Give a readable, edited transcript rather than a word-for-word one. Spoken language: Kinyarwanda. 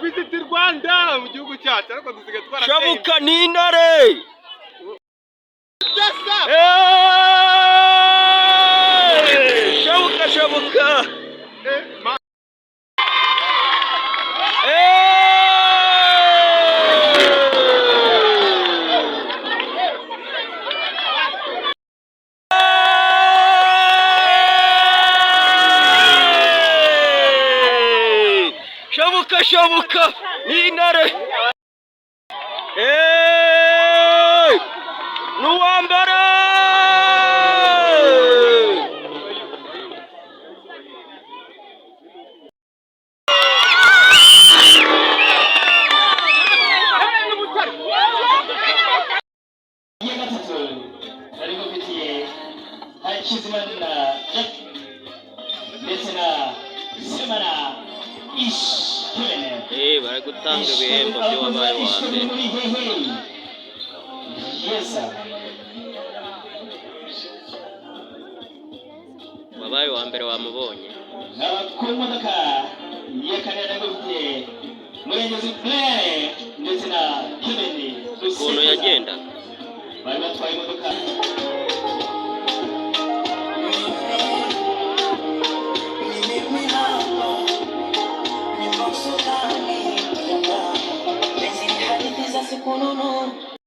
Visit Rwanda mu gihugu cyacu ariko dusigaye twarateye Shabuka n'intare shabuka shabuka n'intare n'uwambere bari gutanga ibihembo by'uwabaye wa mbere. Wabaye wa mbere wamubonye ku modoka y'akarere gufite murengezi Blair ndetse na Kevin ukuntu yagenda bari batwaye imodoka